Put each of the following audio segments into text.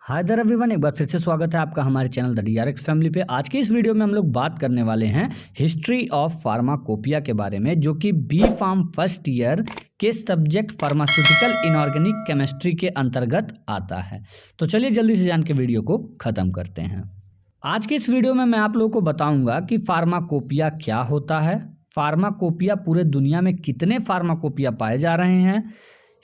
Hi there everyone, एक बार फिर से स्वागत है आपका हमारे चैनल द DRX फैमिली पे। आज के इस वीडियो में हम लोग बात करने वाले हैं हिस्ट्री ऑफ फार्माकोपिया के बारे में, जो कि बी फार्म फर्स्ट ईयर के सब्जेक्ट फार्मास्यूटिकल इनऑर्गेनिक केमिस्ट्री के अंतर्गत आता है। तो चलिए जल्दी से जान के वीडियो को ख़त्म करते हैं। आज के इस वीडियो में मैं आप लोगों को बताऊँगा कि फार्माकोपिया क्या होता है, फार्माकोपिया पूरे दुनिया में कितने फार्माकोपिया पाए जा रहे हैं,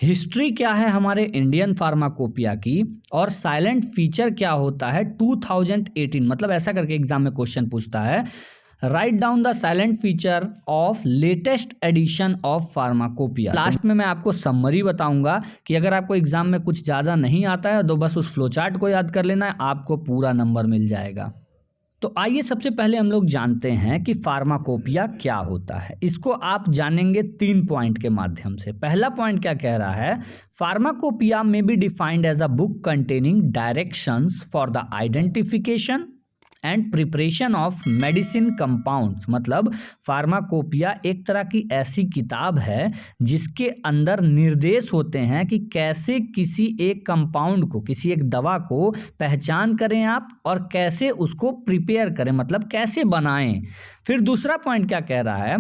हिस्ट्री क्या है हमारे इंडियन फार्माकोपिया की, और साइलेंट फीचर क्या होता है 2018। मतलब ऐसा करके एग्जाम में क्वेश्चन पूछता है, write down the silent feature of latest edition of pharmacopoeia. Last में मैं आपको समरी बताऊंगा कि अगर आपको एग्जाम में कुछ ज़्यादा नहीं आता है तो बस उस फ्लो चार्ट को याद कर लेना है, आपको पूरा नंबर मिल जाएगा। तो आइए सबसे पहले हम लोग जानते हैं कि फार्माकोपिया क्या होता है। इसको आप जानेंगे 3 पॉइंट के माध्यम से। पहला पॉइंट क्या कह रहा है, फार्माकोपिया में be defined as a book containing directions for the identification and preparation of medicine compounds. मतलब फार्माकोपिया एक तरह की ऐसी किताब है जिसके अंदर निर्देश होते हैं कि कैसे किसी एक कंपाउंड को, किसी एक दवा को पहचान करें आप, और कैसे उसको प्रिपेयर करें, मतलब कैसे बनाएं। फिर दूसरा पॉइंट क्या कह रहा है,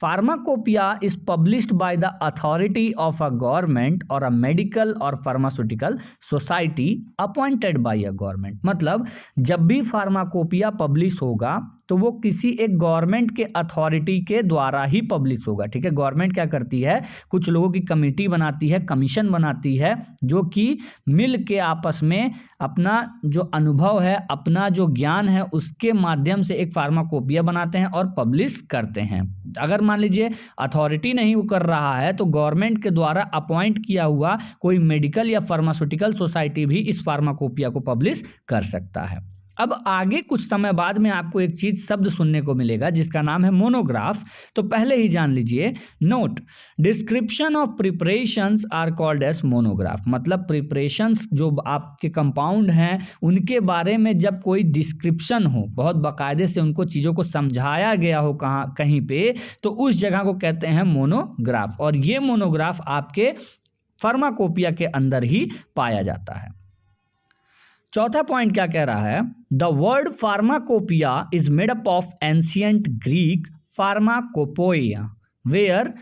pharmacopoeia is published by the authority of a government और अ मेडिकल और pharmaceutical society appointed by a government. मतलब जब भी फार्माकोपिया पब्लिश होगा तो वो किसी एक गवर्नमेंट के अथॉरिटी के द्वारा ही पब्लिश होगा। ठीक है, गवर्नमेंट क्या करती है, कुछ लोगों की कमेटी बनाती है, कमीशन बनाती है, जो कि मिल के आपस में अपना जो अनुभव है, अपना जो ज्ञान है, उसके माध्यम से एक फार्माकोपिया बनाते हैं और पब्लिश करते हैं। अगर मान लीजिए अथॉरिटी नहीं वो कर रहा है तो गवर्नमेंट के द्वारा अपॉइंट किया हुआ कोई मेडिकल या फार्मास्यूटिकल सोसाइटी भी इस फार्माकोपिया को पब्लिश कर सकता है। अब आगे कुछ समय बाद में आपको एक चीज शब्द सुनने को मिलेगा जिसका नाम है मोनोग्राफ। तो पहले ही जान लीजिए, note, description of preparations are called as monograph. मतलब प्रिपरेशंस जो आपके कंपाउंड हैं उनके बारे में जब कोई डिस्क्रिप्शन हो, बहुत बाकायदे से उनको चीज़ों को समझाया गया हो कहीं पे, तो उस जगह को कहते हैं मोनोग्राफ। और ये मोनोग्राफ आपके फार्माकोपिया के अंदर ही पाया जाता है। चौथा पॉइंट क्या कह रहा है, the word pharmacopoeia is made up of ancient Greek pharmakopoiia, where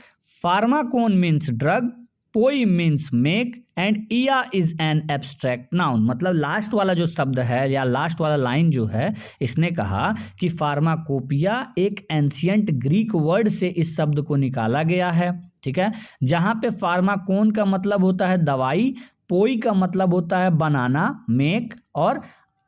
pharmakon means drug, poi means make, and ia is an abstract noun. मतलब लास्ट वाला जो शब्द है या लास्ट वाला लाइन जो है, इसने कहा कि फार्माकोपिया एक एंशियंट ग्रीक वर्ड से इस शब्द को निकाला गया है। ठीक है, जहाँ पे फार्माकोन का मतलब होता है दवाई, पोई का मतलब होता है बनाना, मेक, और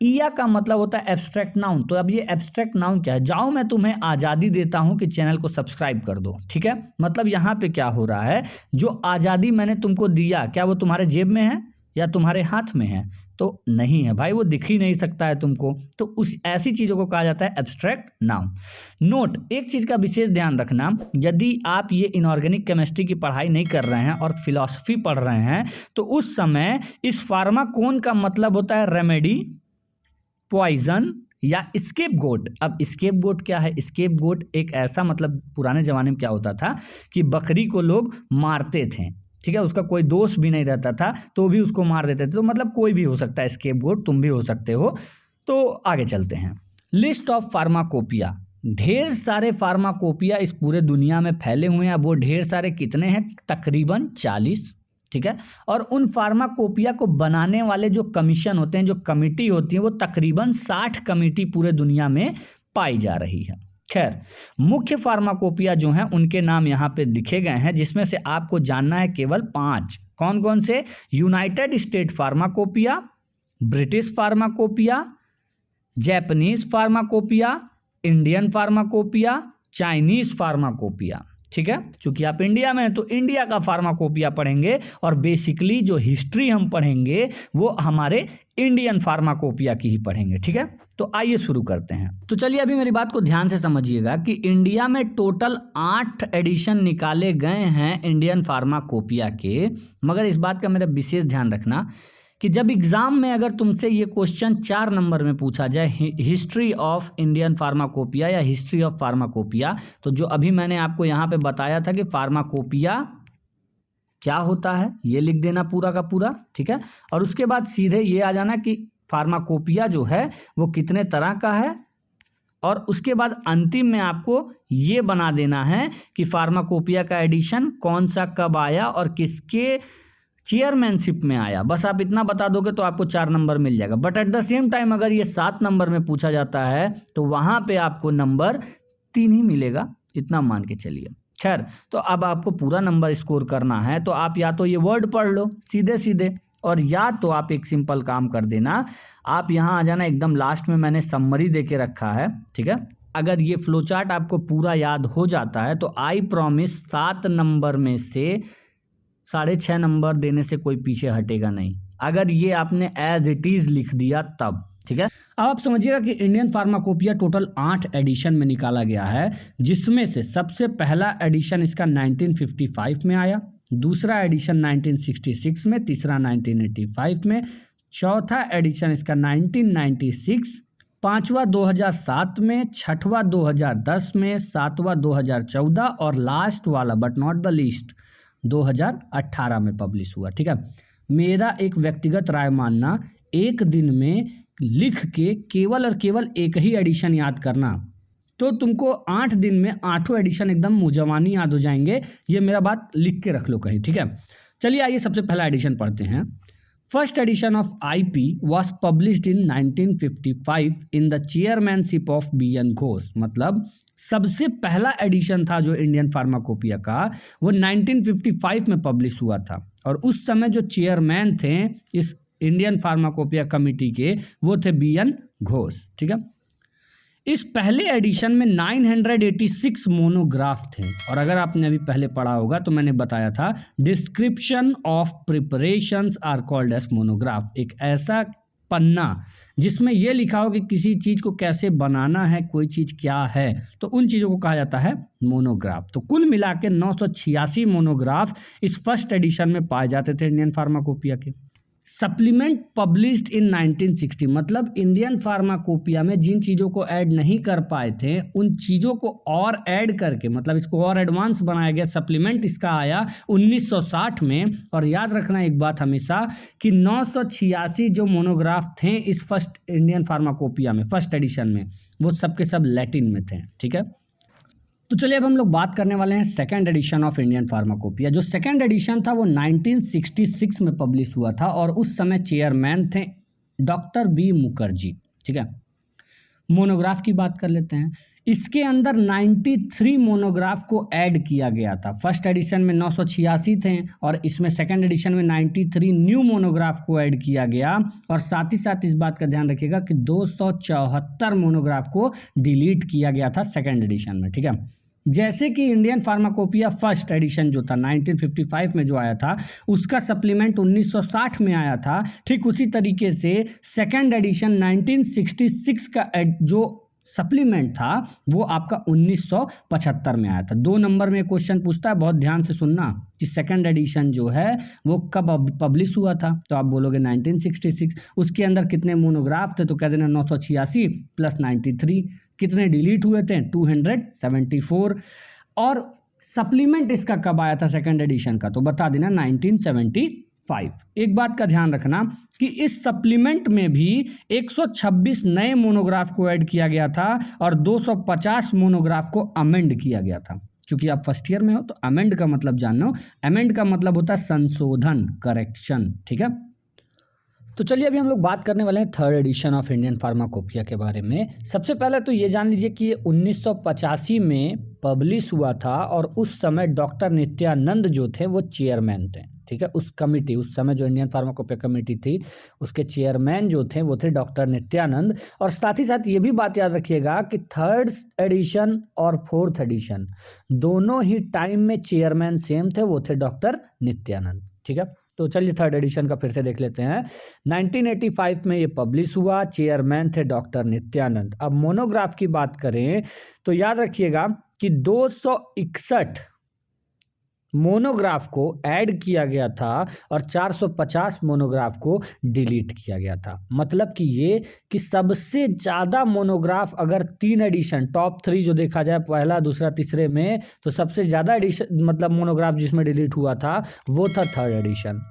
इया का मतलब होता है एब्स्ट्रैक्ट नाउन। तो अब ये एब्स्ट्रैक्ट नाउन क्या है, जाओ मैं तुम्हें आज़ादी देता हूं कि चैनल को सब्सक्राइब कर दो। ठीक है, मतलब यहाँ पे क्या हो रहा है, जो आज़ादी मैंने तुमको दिया, क्या वो तुम्हारे जेब में है या तुम्हारे हाथ में है? तो नहीं है भाई, वो दिख ही नहीं सकता है तुमको। तो उस ऐसी चीज़ों को कहा जाता है एब्स्ट्रैक्ट नाउन। नोट, एक चीज़ का विशेष ध्यान रखना, यदि आप ये इनऑर्गेनिक केमिस्ट्री की पढ़ाई नहीं कर रहे हैं और फिलॉसफी पढ़ रहे हैं तो उस समय इस फार्माकोन का मतलब होता है रेमेडी, पॉइजन या स्केप गोट। अब स्केप गोट क्या है, स्केप गोट एक ऐसा, मतलब पुराने ज़माने में क्या होता था कि बकरी को लोग मारते थे, ठीक है, उसका कोई दोष भी नहीं रहता था तो भी उसको मार देते थे। तो मतलब कोई भी हो सकता है स्केप गोट, तुम भी हो सकते हो। तो आगे चलते हैं, लिस्ट ऑफ फार्माकोपिया। ढेर सारे फार्माकोपिया इस पूरे दुनिया में फैले हुए हैं। अब वो ढेर सारे कितने हैं, तकरीबन 40। ठीक है, और उन फार्माकोपिया को बनाने वाले जो कमीशन होते हैं, जो कमेटी होती है, वो तकरीबन 60 कमेटी पूरे दुनिया में पाई जा रही है। खैर, मुख्य फार्माकोपिया जो हैं उनके नाम यहाँ पे लिखे गए हैं, जिसमें से आपको जानना है केवल 5। कौन कौन से, United state pharmacopoeia, British pharmacopoeia, Japanese pharmacopoeia, Indian pharmacopoeia, Chinese pharmacopoeia. ठीक है, चूंकि आप इंडिया में हैं तो इंडिया का फार्माकोपिया पढ़ेंगे, और बेसिकली जो हिस्ट्री हम पढ़ेंगे वो हमारे इंडियन फार्माकोपिया की ही पढ़ेंगे। ठीक है, तो आइए शुरू करते हैं। तो चलिए अभी मेरी बात को ध्यान से समझिएगा कि इंडिया में टोटल 8 एडिशन निकाले गए हैं इंडियन फार्माकोपिया के। मगर इस बात का मेरा विशेष ध्यान रखना कि जब एग्ज़ाम में अगर तुमसे ये क्वेश्चन 4 नंबर में पूछा जाए, हिस्ट्री ऑफ इंडियन फार्माकोपिया या हिस्ट्री ऑफ फार्माकोपिया, तो जो अभी मैंने आपको यहाँ पे बताया था कि फार्माकोपिया क्या होता है ये लिख देना पूरा का पूरा, ठीक है। और उसके बाद सीधे ये आ जाना कि फार्माकोपिया जो है वो कितने तरह का है, और उसके बाद अंतिम में आपको ये बना देना है कि फार्माकोपिया का एडिशन कौन सा कब आया और किसके चेयरमैनशिप में आया। बस आप इतना बता दोगे तो आपको 4 नंबर मिल जाएगा। But at the same time अगर ये 7 नंबर में पूछा जाता है तो वहाँ पे आपको नंबर 3 ही मिलेगा, इतना मान के चलिए। खैर, तो अब आपको पूरा नंबर स्कोर करना है तो आप या तो ये वर्ड पढ़ लो सीधे सीधे, और या तो आप एक सिंपल काम कर देना, आप यहाँ आ जाना एकदम लास्ट में, मैंने समरी दे के रखा है, ठीक है। अगर ये फ्लो चार्ट आपको पूरा याद हो जाता है तो आई प्रॉमिस 7 नंबर में से 6.5 नंबर देने से कोई पीछे हटेगा नहीं, अगर ये आपने एज इट इज़ लिख दिया तब, ठीक है। अब आप समझिएगा कि इंडियन फार्माकोपिया टोटल 8 एडिशन में निकाला गया है, जिसमें से सबसे पहला एडिशन इसका 1955 में आया, दूसरा एडिशन 1966 में, तीसरा 1985 में, चौथा एडिशन इसका 1996, पांचवा 2007 में, छठवा 2010 में, सातवां 2014 और लास्ट वाला बट नॉट द लीस्ट 2018 में पब्लिश हुआ, ठीक है। मेरा एक व्यक्तिगत राय मानना, एक दिन में लिख के केवल और केवल एक ही एडिशन याद करना, तो तुमको 8 दिन में 8 एडिशन एकदम मुजवानी याद हो जाएंगे। ये मेरा बात लिख के रख लो कहीं, ठीक है। चलिए आइए सबसे पहला एडिशन पढ़ते हैं। First edition of IP was published in 1955 in the chairmanship of BN Ghosh. मतलब सबसे पहला एडिशन था जो इंडियन फार्माकोपिया का, वो 1955 में पब्लिश हुआ था, और उस समय जो चेयरमैन थे इस इंडियन फार्माकोपिया कमेटी के, वो थे BN घोष, ठीक है। इस पहले एडिशन में 986 मोनोग्राफ थे, और अगर आपने अभी पहले पढ़ा होगा तो मैंने बताया था description of preparations are called as monograph, एक ऐसा पन्ना जिसमें यह लिखा हो कि किसी चीज़ को कैसे बनाना है, कोई चीज़ क्या है, तो उन चीज़ों को कहा जाता है मोनोग्राफ। तो कुल मिला के 986 मोनोग्राफ इस फर्स्ट एडिशन में पाए जाते थे इंडियन फार्माकोपिया के। सप्लीमेंट पब्लिश्ड इन 1960, मतलब इंडियन फार्माकोपिया में जिन चीज़ों को ऐड नहीं कर पाए थे उन चीज़ों को और ऐड करके, मतलब इसको और एडवांस बनाया गया, सप्लीमेंट इसका आया 1960 में। और याद रखना एक बात हमेशा कि 986 जो मोनोग्राफ थे इस फर्स्ट इंडियन फार्माकोपिया में, फर्स्ट एडिशन में, वो सब के सब लैटिन में थे, ठीक है। तो चलिए अब हम लोग बात करने वाले हैं second edition of Indian pharmacopoeia. जो सेकंड एडिशन था वो 1966 में पब्लिश हुआ था, और उस समय चेयरमैन थे डॉक्टर B मुखर्जी, ठीक है। मोनोग्राफ की बात कर लेते हैं। इसके अंदर 93 मोनोग्राफ को ऐड किया गया था। फर्स्ट एडिशन में 986 थे, और इसमें सेकंड एडिशन में 93 न्यू मोनोग्राफ को ऐड किया गया, और साथ ही साथ इस बात का ध्यान रखिएगा कि 274 मोनोग्राफ को डिलीट किया गया था सेकंड एडिशन में, ठीक है। जैसे कि इंडियन फार्माकोपिया फर्स्ट एडिशन जो था 1955 में जो आया था, उसका सप्लीमेंट 1960 में आया था, ठीक उसी तरीके से सेकंड एडिशन 1966 का जो सप्लीमेंट था वो आपका 1975 में आया था। 2 नंबर में क्वेश्चन पूछता है, बहुत ध्यान से सुनना, कि सेकंड एडिशन जो है वो कब पब्लिश हुआ था, तो आप बोलोगे 1966। उसके अंदर कितने मोनोग्राफ थे, तो कह देना 986 प्लस 93। कितने डिलीट हुए थे, 274। और सप्लीमेंट इसका कब आया था सेकंड एडिशन का, तो बता देना 1975। एक बात का ध्यान रखना कि इस सप्लीमेंट में भी 126 नए मोनोग्राफ को ऐड किया गया था, और 250 मोनोग्राफ को अमेंड किया गया था। क्योंकि आप फर्स्ट ईयर में हो तो अमेंड का मतलब जानो, अमेंड का मतलब होता है संशोधन, करेक्शन, ठीक है। तो चलिए अभी हम लोग बात करने वाले हैं third edition of Indian pharmacopoeia के बारे में। सबसे पहले तो ये जान लीजिए कि ये 1985 में पब्लिश हुआ था, और उस समय डॉक्टर नित्यानंद जो थे वो चेयरमैन थे, ठीक है। उस कमेटी, उस समय जो इंडियन फार्माकोपिया कमेटी थी उसके चेयरमैन जो थे वो थे डॉक्टर नित्यानंद। और साथ ही साथ ये भी बात याद रखिएगा कि थर्ड एडिशन और फोर्थ एडिशन दोनों ही टाइम में चेयरमैन सेम थे, वो थे डॉक्टर नित्यानंद, ठीक है। तो चलिए थर्ड एडिशन का फिर से देख लेते हैं। 1985 में ये पब्लिश हुआ, चेयरमैन थे डॉक्टर नित्यानंद। अब मोनोग्राफ की बात करें तो याद रखिएगा कि 261 मोनोग्राफ को ऐड किया गया था, और 450 मोनोग्राफ को डिलीट किया गया था। मतलब कि ये कि सबसे ज़्यादा मोनोग्राफ, अगर 3 एडिशन टॉप 3 जो देखा जाए, पहला दूसरा तीसरे में, तो सबसे ज़्यादा एडिशन मतलब मोनोग्राफ जिसमें डिलीट हुआ था वो था थर्ड एडिशन।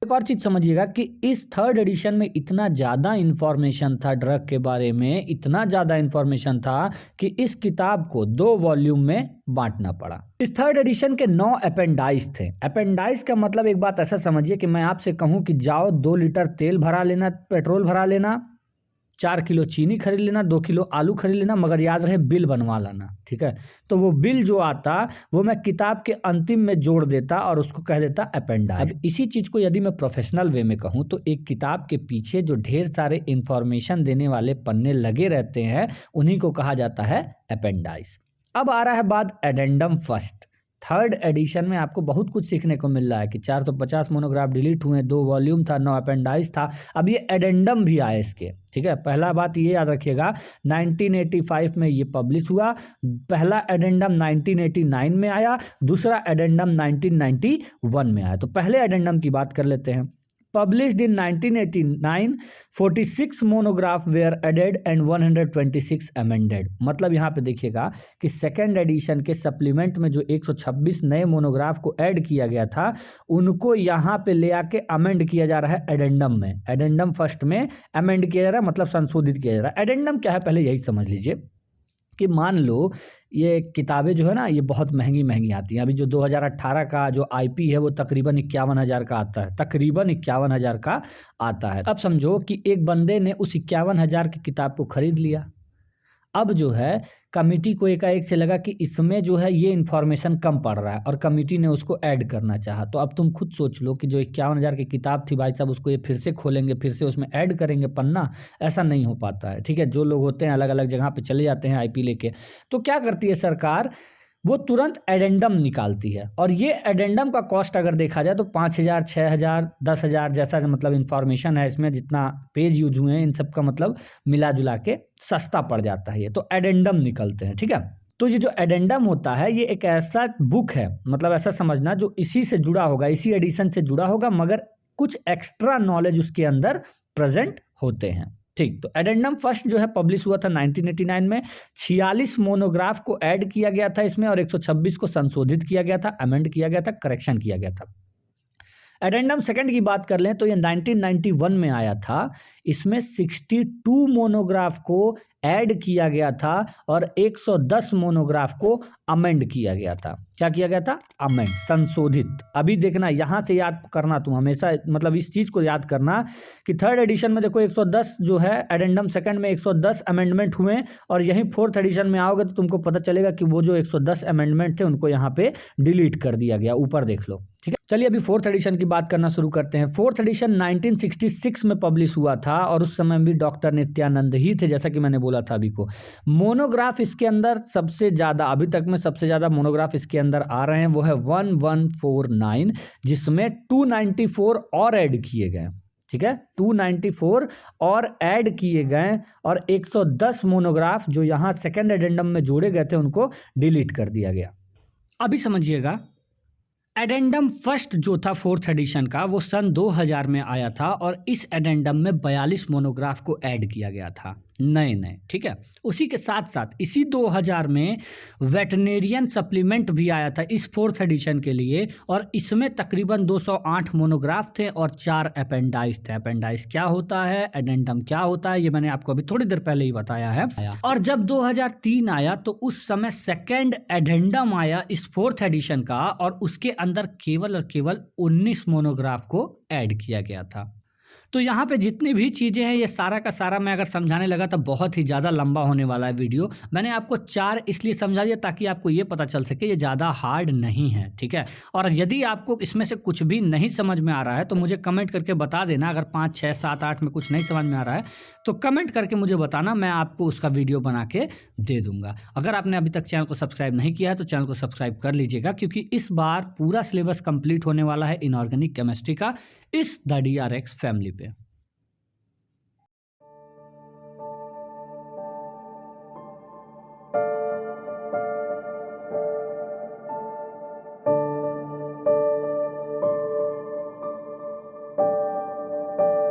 एक और चीज़ समझिएगा कि इस थर्ड एडिशन में इतना ज़्यादा इन्फॉर्मेशन था ड्रग के बारे में, इतना ज़्यादा इन्फॉर्मेशन था कि इस किताब को 2 वॉल्यूम में बांटना पड़ा। इस थर्ड एडिशन के 9 अपेंडाइज थे। अपेंडाइज का मतलब एक बात ऐसा समझिए कि मैं आपसे कहूँ कि जाओ 2 लीटर तेल भरा लेना, पेट्रोल भरा लेना, 4 किलो चीनी खरीद लेना, 2 किलो आलू खरीद लेना, मगर याद रहे बिल बनवा लाना, ठीक है। तो वो बिल जो आता वो मैं किताब के अंतिम में जोड़ देता और उसको कह देता अपेंडाइज। अब इसी चीज़ को यदि मैं प्रोफेशनल वे में कहूँ तो एक किताब के पीछे जो ढेर सारे इंफॉर्मेशन देने वाले पन्ने लगे रहते हैं उन्हीं को कहा जाता है अपेंडाइज। अब आ रहा है बात एडेंडम फर्स्ट। थर्ड एडिशन में आपको बहुत कुछ सीखने को मिल रहा है कि 450 मोनोग्राफ डिलीट हुए, 2 वॉल्यूम था, 9 अपेंडाइज था, अब ये एडेंडम भी आए इसके, ठीक है। पहला बात ये याद रखिएगा 1985 में ये पब्लिश हुआ, पहला एडेंडम 1989 में आया, दूसरा एडेंडम 1991 में आया। तो पहले एडेंडम की बात कर लेते हैं। Published in 1989, 46 monograph were added and 126 amended। मतलब यहाँ पे देखिएगा कि सेकेंड एडिशन के सप्लीमेंट में जो 126 नए मोनोग्राफ को ऐड किया गया था उनको यहाँ पे ले आके अमेंड किया जा रहा है एडेंडम में। एडेंडम फर्स्ट में अमेंड किया जा रहा है, मतलब संशोधित किया जा रहा है। एडेंडम क्या है पहले यही समझ लीजिए कि मान लो ये किताबें जो है ना ये बहुत महंगी महंगी आती हैं। अभी जो 2018 का जो आईपी है वो तकरीबन 51,000 का आता है, तकरीबन 51,000 का आता है। अब समझो कि एक बंदे ने उस 51,000 की किताब को खरीद लिया। अब जो है कमिटी को एकाएक से लगा कि इसमें जो है ये इन्फॉर्मेशन कम पड़ रहा है और कमिटी ने उसको ऐड करना चाहा। तो अब तुम खुद सोच लो कि जो 51,000 की किताब थी भाई साहब उसको ये फिर से खोलेंगे, फिर से उसमें ऐड करेंगे पन्ना, ऐसा नहीं हो पाता है, ठीक है। जो लोग होते हैं अलग अलग जगह पे चले जाते हैं आईपी लेके, तो क्या करती है सरकार, वो तुरंत एडेंडम निकालती है। और ये एडेंडम का कॉस्ट अगर देखा जाए तो 5,000, 6,000, 10,000 जैसा मतलब इंफॉर्मेशन है इसमें, जितना पेज यूज हुए हैं इन सब का मतलब मिला जुला के सस्ता पड़ जाता है ये, तो एडेंडम निकलते हैं, ठीक है। तो ये जो एडेंडम होता है ये एक ऐसा बुक है, मतलब ऐसा समझना जो इसी से जुड़ा होगा, इसी एडिशन से जुड़ा होगा, मगर कुछ एक्स्ट्रा नॉलेज उसके अंदर प्रेजेंट होते हैं, ठीक। तो एडेंडम फर्स्ट जो है पब्लिश हुआ था 1989 में, 46 मोनोग्राफ को ऐड किया गया था इसमें और 126 को संशोधित किया गया था, अमेंड किया गया था, करेक्शन किया गया था। एडेंडम सेकंड की बात कर लें तो ये 1991 में आया था। इसमें 62 मोनोग्राफ को ऐड किया गया था और 110 मोनोग्राफ को अमेंड किया गया था। क्या किया गया था? अमेंड, संशोधित। अभी देखना यहाँ से याद करना, तुम हमेशा मतलब इस चीज़ को याद करना कि थर्ड एडिशन में देखो 110 जो है, एडेंडम सेकंड में 110 अमेंडमेंट हुए और यहीं फोर्थ एडिशन में आओगे तो तुमको पता चलेगा कि वो जो 110 अमेंडमेंट थे उनको यहाँ पे डिलीट कर दिया गया, ऊपर देख लो, ठीक है। चलिए अभी फोर्थ एडिशन की बात करना शुरू करते हैं। फोर्थ एडिशन 1966 में पब्लिश हुआ था और उस समय भी डॉक्टर नित्यानंद ही थे, जैसा कि मैंने बोला था अभी को। मोनोग्राफ इसके अंदर सबसे ज़्यादा, अभी तक में सबसे ज़्यादा मोनोग्राफ इसके अंदर आ रहे हैं, वो है 1149, जिसमें 294 और ऐड किए गए, ठीक है। 294 और ऐड किए गए और 110 मोनोग्राफ जो यहाँ सेकेंड एडेंडम में जोड़े गए थे उनको डिलीट कर दिया गया। अभी समझिएगा, एडेंडम फर्स्ट जो था फोर्थ एडिशन का वो सन 2000 में आया था और इस एडेंडम में 42 मोनोग्राफ को ऐड किया गया था, नए नए, ठीक है। उसी के साथ साथ इसी 2000 में वेटनेरियन सप्लीमेंट भी आया था इस फोर्थ एडिशन के लिए और इसमें तकरीबन 208 मोनोग्राफ थे और 4 अपेंडाइज थे। अपेंडाइज क्या होता है, एडेंडम क्या होता है, ये मैंने आपको अभी थोड़ी देर पहले ही बताया है। और जब 2003 आया तो उस समय सेकेंड एडेंडम आया इस फोर्थ एडिशन का और उसके अंदर केवल और केवल 19 मोनोग्राफ को ऐड किया गया था। तो यहाँ पे जितनी भी चीज़ें हैं ये सारा का सारा मैं अगर समझाने लगा तो बहुत ही ज़्यादा लंबा होने वाला है वीडियो। मैंने आपको 4 इसलिए समझा दिया ताकि आपको ये पता चल सके ये ज़्यादा हार्ड नहीं है, ठीक है। और यदि आपको इसमें से कुछ भी नहीं समझ में आ रहा है तो मुझे कमेंट करके बता देना। अगर 5, 6, 7, 8 में कुछ नहीं समझ में आ रहा है तो कमेंट करके मुझे बताना, मैं आपको उसका वीडियो बना के दे दूंगा। अगर आपने अभी तक चैनल को सब्सक्राइब नहीं किया है तो चैनल को सब्सक्राइब कर लीजिएगा, क्योंकि इस बार पूरा सिलेबस कंप्लीट होने वाला है इनऑर्गेनिक केमिस्ट्री का इस द DRX फैमिली पे।